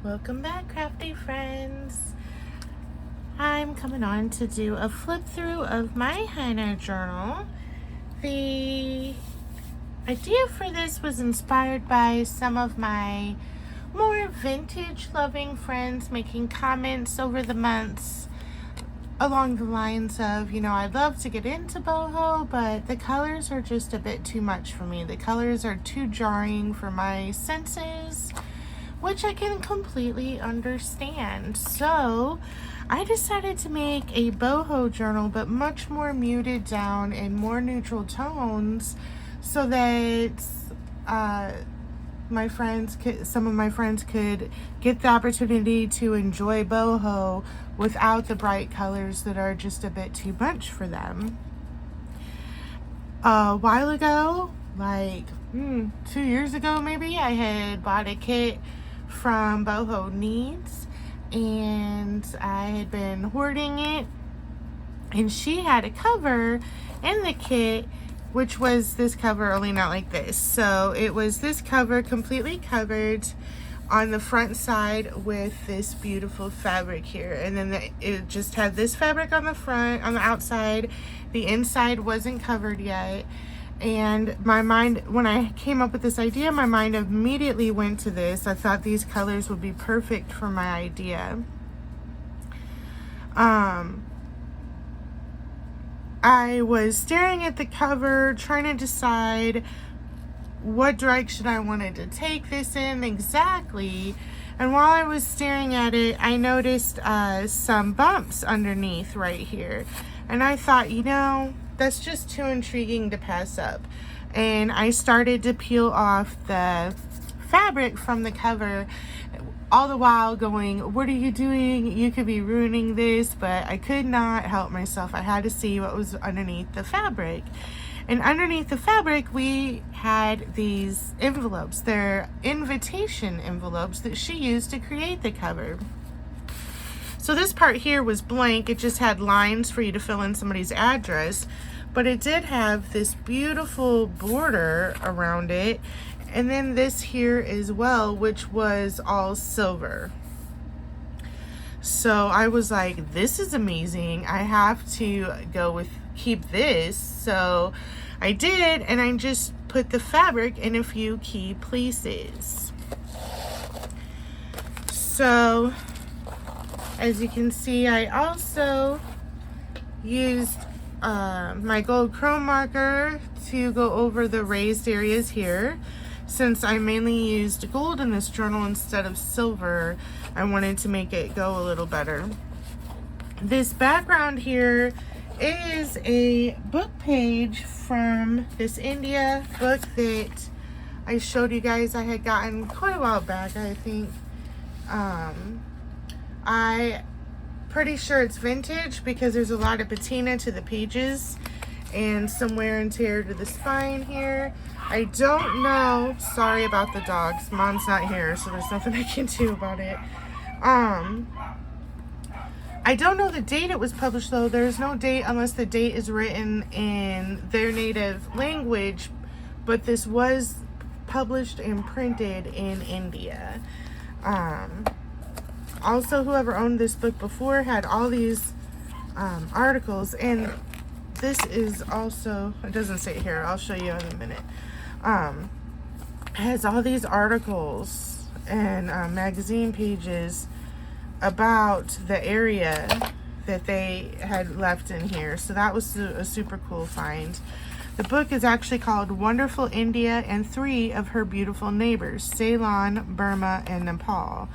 Welcome back, crafty friends. I'm coming on to do a flip through of my henna journal. The idea for this was inspired by some of my more vintage loving friends making comments over the months along the lines of, I'd love to get into boho, but the colors are just a bit too much for me. The colors are too jarring for my senses, which I can completely understand. So I decided to make a boho journal, but much more muted down and more neutral tones, so that some of my friends could get the opportunity to enjoy boho without the bright colors that are just a bit too much for them. A while ago, like 2 years ago maybe, I had bought a kit from Boho Needs, and I had been hoarding it, and she had a cover in the kit, which was this cover, only not like this. So it was this cover completely covered on the front side with this beautiful fabric here, and then it just had this fabric on the front, on the outside. The inside wasn't covered yet. And my mind, when I came up with this idea, my mind immediately went to this. I thought these colors would be perfect for my idea. I was staring at the cover, trying to decide what direction I wanted to take this in exactly. And while I was staring at it, I noticed some bumps underneath right here. And I thought, that's just too intriguing to pass up. And I started to peel off the fabric from the cover, all the while going, what are you doing? You could be ruining this. But I could not help myself. I had to see what was underneath the fabric. And underneath the fabric, we had these envelopes. They're invitation envelopes that she used to create the cover. So this part here was blank. It just had lines for you to fill in somebody's address, but it did have this beautiful border around it. And then this here as well, which was all silver. So I was like, this is amazing. I have to keep this. So I did, and I just put the fabric in a few key places. So as you can see, I also used my gold chrome marker to go over the raised areas here. Since I mainly used gold in this journal instead of silver, I wanted to make it go a little better. This background here is a book page from this India book that I showed you guys I had gotten quite a while back, I think. I'm pretty sure it's vintage because there's a lot of patina to the pages and some wear and tear to the spine here. I don't know. Sorry about the dogs. Mom's not here, so there's nothing I can do about it. I don't know the date it was published, though. There's no date unless the date is written in their native language, but this was published and printed in India. Also, whoever owned this book before had all these articles, and this is also, it doesn't say here, I'll show you in a minute. Has all these articles and magazine pages about the area that they had left in here. So that was a super cool find. The book is actually called Wonderful India and Three of Her Beautiful Neighbors, Ceylon, Burma, and Nepal.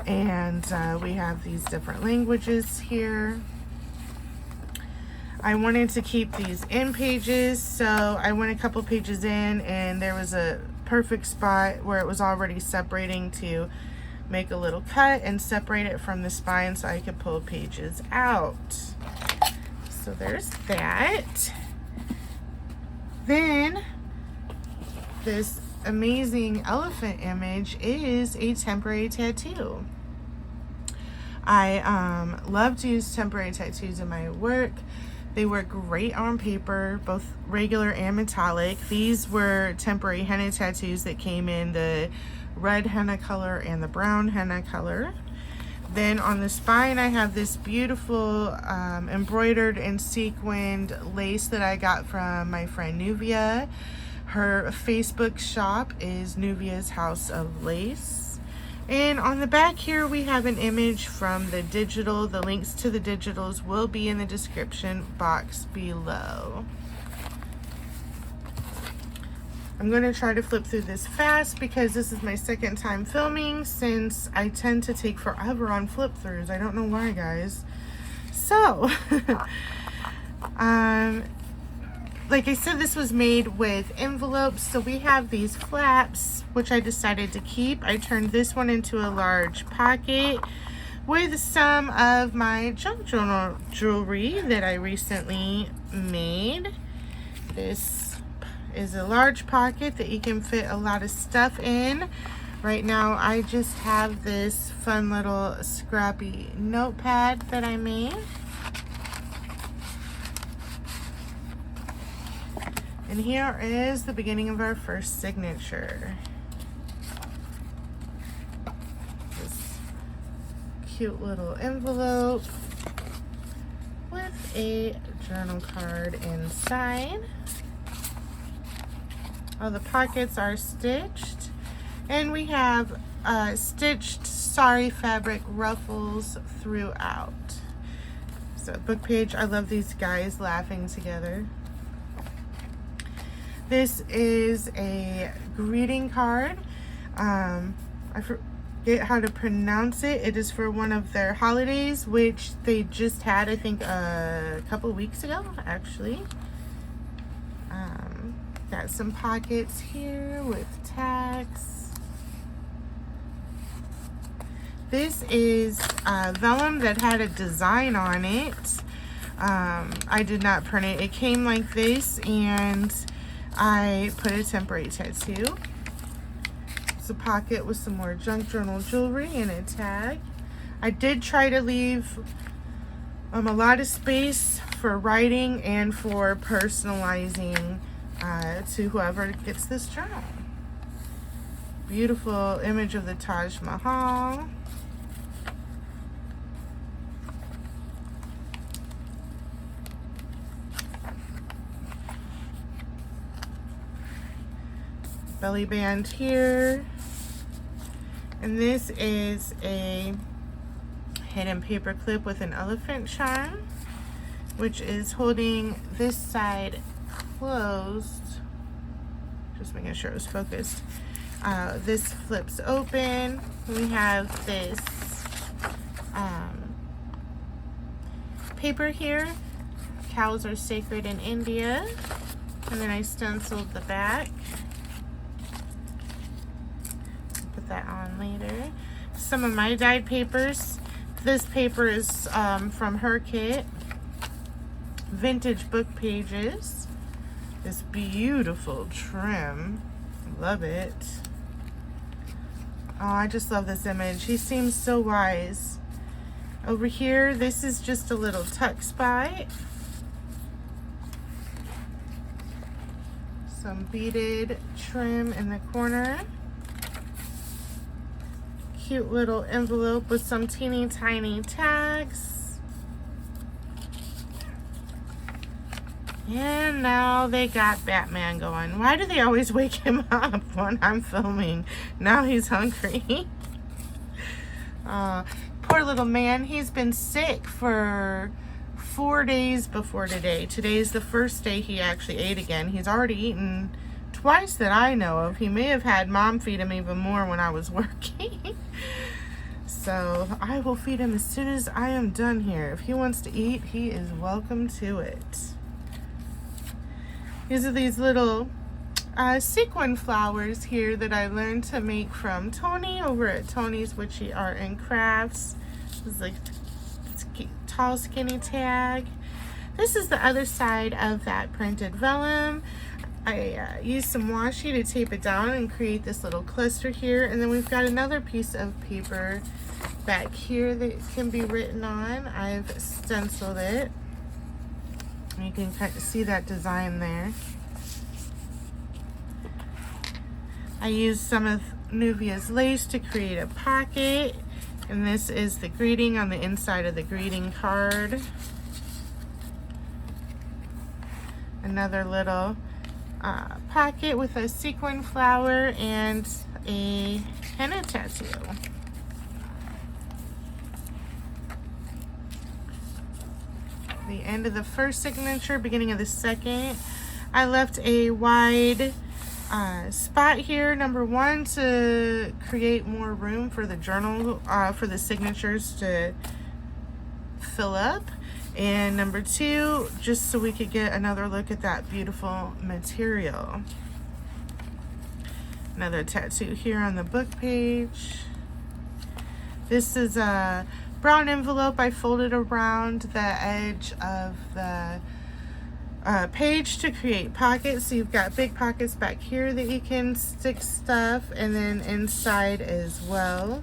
And we have these different languages here. I wanted to keep these in pages, so I went a couple pages in, and there was a perfect spot where it was already separating to make a little cut and separate it from the spine so I could pull pages out. So there's that. Then this amazing elephant image is a temporary tattoo. I love to use temporary tattoos in my work. They work great on paper, both regular and metallic. These were temporary henna tattoos that came in the red henna color and the brown henna color. Then on the spine, I have this beautiful embroidered and sequined lace that I got from my friend Nuvia. Her Facebook shop is Nuvia's House of Lace. And on the back here, we have an image from the digital. The links to the digitals will be in the description box below. I'm going to try to flip through this fast because this is my second time filming, since I tend to take forever on flip throughs. I don't know why, guys. So, like I said, this was made with envelopes. So we have these flaps, which I decided to keep. I turned this one into a large pocket with some of my junk journal jewelry that I recently made. This is a large pocket that you can fit a lot of stuff in. Right now I just have this fun little scrappy notepad that I made. And here is the beginning of our first signature. This cute little envelope with a journal card inside. All the pockets are stitched, and we have stitched sari fabric ruffles throughout. So book page, I love these guys laughing together. This is a greeting card. I forget how to pronounce it. It is for one of their holidays, which they just had, I think, a couple weeks ago, actually. Got some pockets here with tags. This is vellum that had a design on it. I did not print it. It came like this, and I put a temporary tattoo. It's a pocket with some more junk journal jewelry and a tag. I did try to leave a lot of space for writing and for personalizing to whoever gets this journal. Beautiful image of the Taj Mahal. Belly band here. And this is a hidden paper clip with an elephant charm, which is holding this side closed. Just making sure it was focused. This flips open. We have this paper here. Cows are sacred in India. And then I stenciled the back. Put that on later. Some of my dyed papers. This paper is from her kit. Vintage book pages. This beautiful trim. Love it. Oh, I just love this image. He seems so wise. Over here, this is just a little tuck spot. Some beaded trim in the corner. Cute little envelope with some teeny tiny tags. And now they got Batman going. Why do they always wake him up when I'm filming? Now he's hungry. Poor little man. He's been sick for 4 days before today. Today's the first day he actually ate again. He's already eaten twice that I know of. He may have had mom feed him even more when I was working. So I will feed him as soon as I am done here. If he wants to eat, he is welcome to it. These are these little sequin flowers here that I learned to make from Tony over at Tony's Witchy Art and Crafts. This is like tall skinny tag. This is the other side of that printed vellum. I used some washi to tape it down and create this little cluster here. And then we've got another piece of paper back here that can be written on. I've stenciled it. You can kind of see that design there. I used some of Nuvia's lace to create a pocket. And this is the greeting on the inside of the greeting card. Another little pocket with a sequin flower and a henna tattoo. The end of the first signature, beginning of the second. I left a wide spot here, number one, to create more room for the journal, for the signatures to fill up. And number two, just so we could get another look at that beautiful material. Another tattoo here on the book page. This is a brown envelope. I folded around the edge of the page to create pockets. So you've got big pockets back here that you can stick stuff, and then inside as well.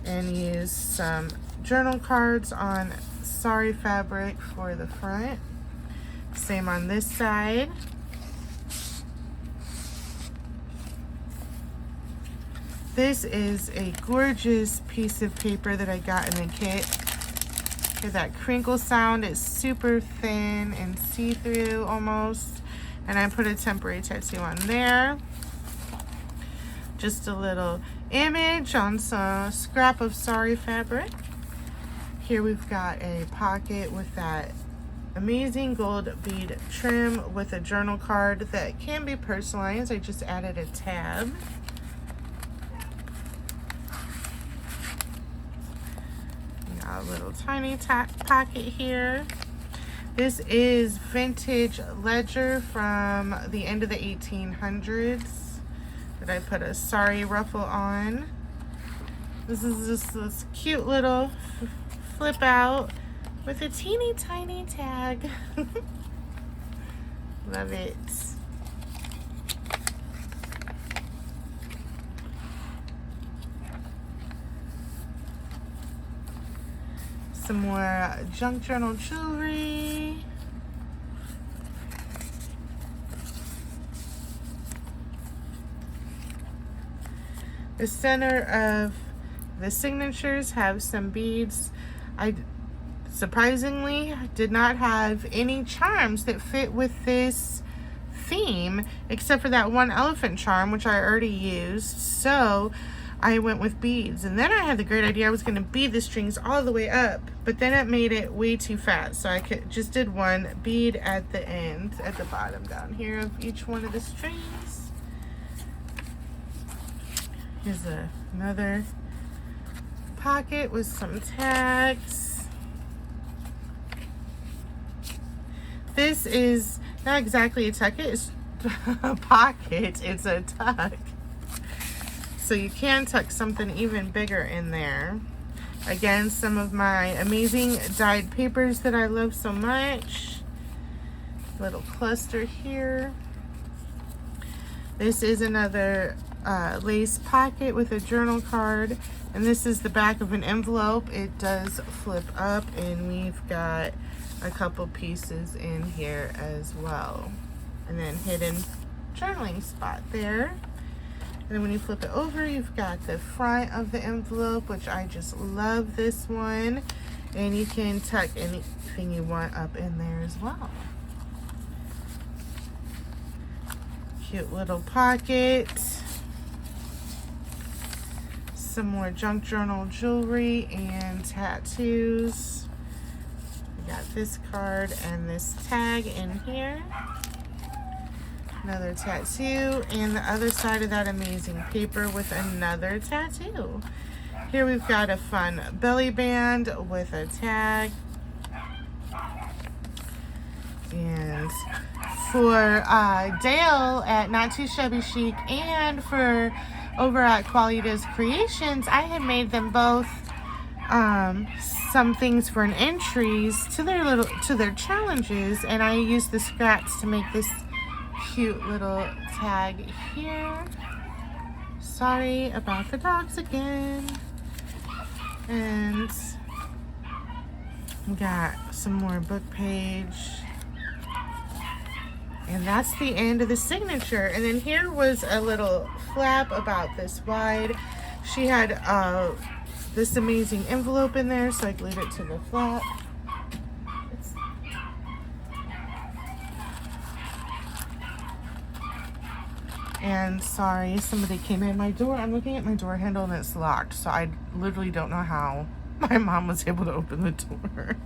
And use some journal cards on sari fabric for the front. Same on this side. This is a gorgeous piece of paper that I got in the kit. Hear that crinkle sound? It's super thin and see-through almost. And I put a temporary tattoo on there. Just a little image on some scrap of sari fabric. Here we've got a pocket with that amazing gold bead trim with a journal card that can be personalized. I just added a tab. Got a little tiny pocket here. This is vintage ledger from the end of the 1800s that I put a sari ruffle on. This is just this cute little flip out with a teeny tiny tag. Love it. Some more junk journal jewelry. The center of the signatures have some beads. I surprisingly did not have any charms that fit with this theme, except for that one elephant charm, which I already used. So I went with beads, and then I had the great idea I was going to bead the strings all the way up, but then it made it way too fat, so I just did one bead at the end, at the bottom down here of each one of the strings. Here's another pocket with some tags. This is not exactly a tuck, it's a pocket, it's a tuck. So you can tuck something even bigger in there. Again, some of my amazing dyed papers that I love so much. Little cluster here. This is another lace pocket with a journal card. And this is the back of an envelope. It does flip up, and we've got a couple pieces in here as well. And then hidden journaling spot there. And then when you flip it over, you've got the front of the envelope, which I just love this one. And you can tuck anything you want up in there as well. Cute little pocket. Some more junk journal jewelry and tattoos. We got this card and this tag in here. Another tattoo, and the other side of that amazing paper with another tattoo. Here we've got a fun belly band with a tag. And for Dale at Not Too Shabby Chic, and for over at Qualitas Creations, I had made them both some things for an entries to their challenges, and I used the scraps to make this cute little tag here. Sorry about the dogs again. And we got some more book page. And that's the end of the signature. And then here was a little flap about this wide. She had this amazing envelope in there, so I glued it to the flap. And sorry, somebody came in my door. I'm looking at my door handle and it's locked, so I literally don't know how my mom was able to open the door.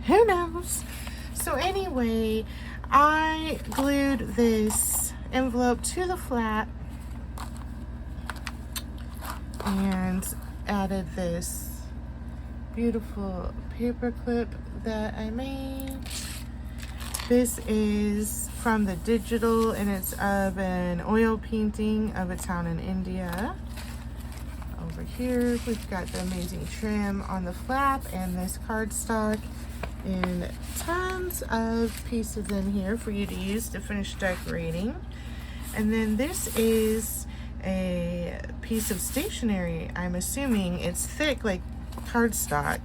Who knows? So anyway, I glued this envelope to the flap and added this beautiful paper clip that I made. This is from the digital, and it's of an oil painting of a town in India. Over here, we've got the amazing trim on the flap and this cardstock, and tons of pieces in here for you to use to finish decorating. And then this is a piece of stationery. I'm assuming it's thick like cardstock,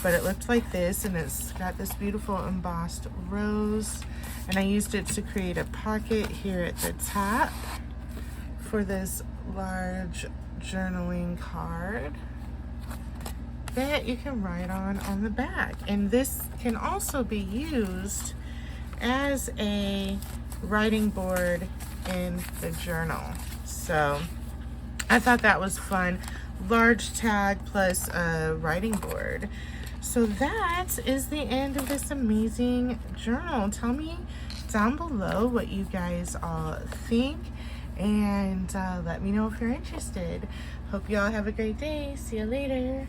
but it looked like this, and it's got this beautiful embossed rose, and I used it to create a pocket here at the top for this large journaling card that you can write on the back. And this can also be used as a writing board in the journal. So I thought that was fun. Large tag plus a writing board. So that is the end of this amazing journal. Tell me down below what you guys all think, and let me know if you're interested. Hope you all have a great day. See you later.